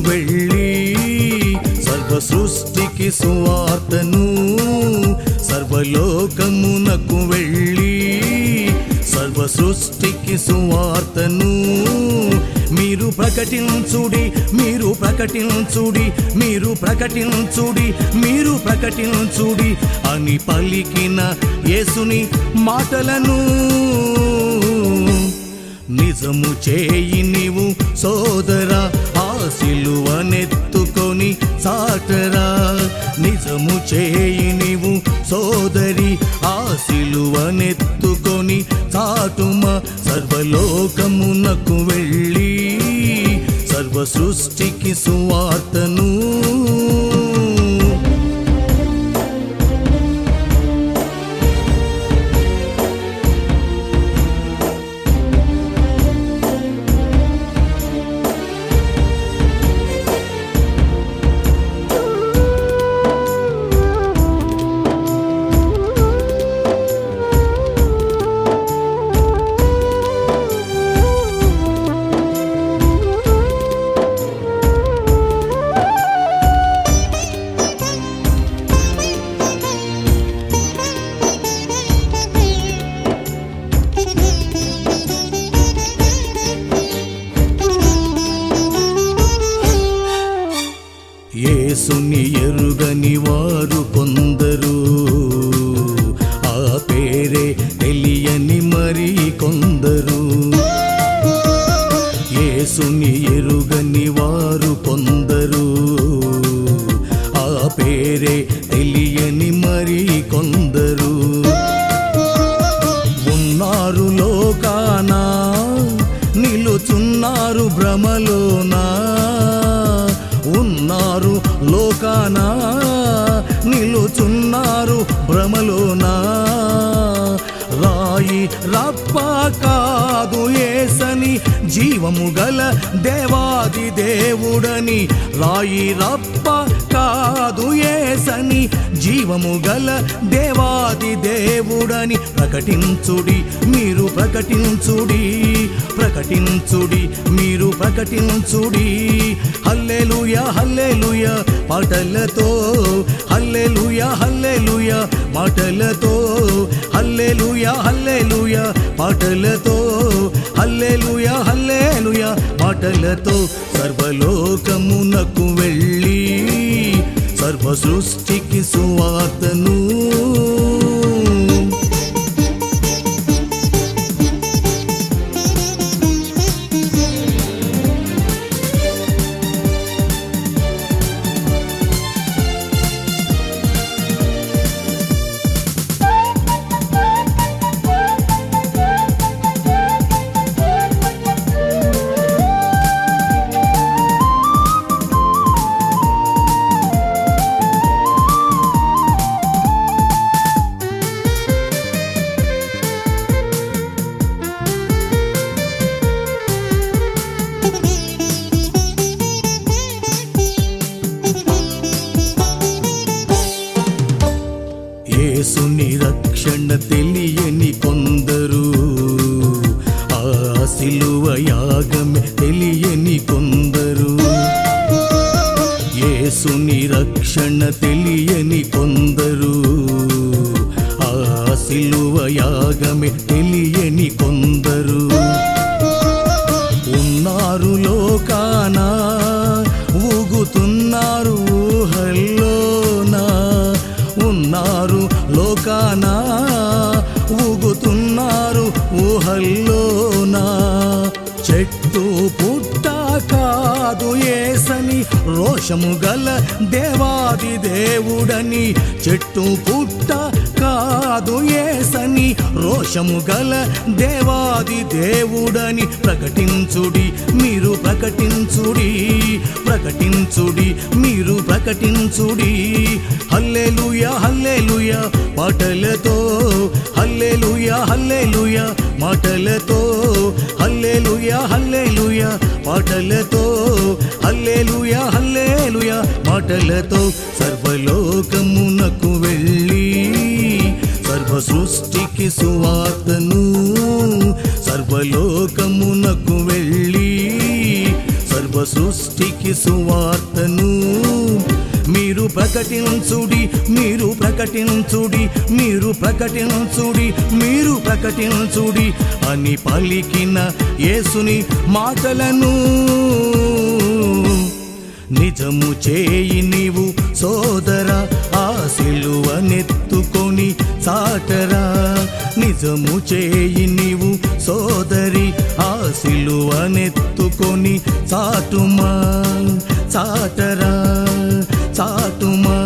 వెళ్ళి సర్వ సృష్టికి సువార్తను, సర్వలోకమునకు వెళ్ళి సర్వ సృష్టికి సువార్తను మీరు ప్రకటించుడి, మీరు ప్రకటించుడి, మీరు ప్రకటించుడి, మీరు ప్రకటించుడి అని పలికిన యేసుని మాటలను నిజము చేయి నీవు సోదరా, ఆ సిలువనెత్తుకొని చాటరా. నిజము చేయి నీవు సోదరి, ఆ సిలువనెత్తుకొని చాటుమా. సర్వలోకమునకు వెళ్ళి సర్వ సృష్టికి సువార్తను. యేసుని ఎరుగని వారు కొందరు, ఆ పేరే తెలియని మరి కొందరు. యేసుని ఎరుగని వారు కొందరు, ఆ పేరే తెలియని మరి కొందరు. ఉన్నారు లోకాన, నిలుచున్నారు భ్రమలోనా. ఉన్నారు లోకాన, నిలుచున్నారు భ్రమలోనా. రాయి రప్ప కాదు యేసని, జీవము గల దేవాది దేవుడని. రాయి రప్ప కాదు యేసని, జీవము గల దేవాది దేవుడని. ప్రకటించుడి, మీరు ప్రకటించుడి, ప్రకటించుడి, మీరు ప్రకటించుడి. హల్లెలూయా హల్లెలూయా పాటలతో, హల్లెలూయా హల్లెలూయా మాటలతో, హల్లెలూయా హల్లెలూయా పాటలతో, హల్లెలూయా హల్లెలూయా మాటలతో. సర్వలోకమునకు వెళ్ళి సర్వ సృష్టికి సువార్తను. యేసుని రక్షణ తెలియని కొందరు, ఆ సిలువ యాగమే తెలియని కొందరు. యేసుని రక్షణ తెలియని కొందరు, ఆ సిలువ యాగమే తెలియని కొందరు. ఉన్నారు లోకాన, ఊగుతున్నారు ఊహల్లోనా. ఉన్నారు లోకాన, ఊగుతున్నారు ఊహల్లోనా. చెట్టు పుట్ట కాదు యేసని, రోషము గల దేవాది దేవుడని. చెట్టు పుట్ట కాదు యేసని, రోషము గల దేవాది దేవుడని. ప్రకటించుడి, మీరు ప్రకటించుడి, ప్రకటించుడి, మీరు ప్రకటించుడి. హల్లెలూయా హల్లెలూయా పాటలతో, హల్లెలూయా హల్లెలూయా మాటలతో, హల్లెలూయా హల్లెలూయా పాటలతో, హల్లెలూయా హల్లెలూయా మాటలతో. సర్వలోకమునకు వెళ్ళి సర్వ సృష్టికి సువార్తను, సర్వలోకమునకు వెళ్ళి సర్వ సర్వ సృష్టికి సువార్తను మీరు ప్రకటించుడి, మీరు ప్రకటించుడి, మీరు ప్రకటించుడి, మీరు ప్రకటించుడి అని పలికిన యేసుని మాటలను నిజము చేయి నీవు సోదరా, ఆ సిలువనెత్తుకొని చాటరా. నిజము చేయి నీవు సోదరి, ఆ సిలువనెత్తుకొని చాటుమా, చాటరా, చాటుమా.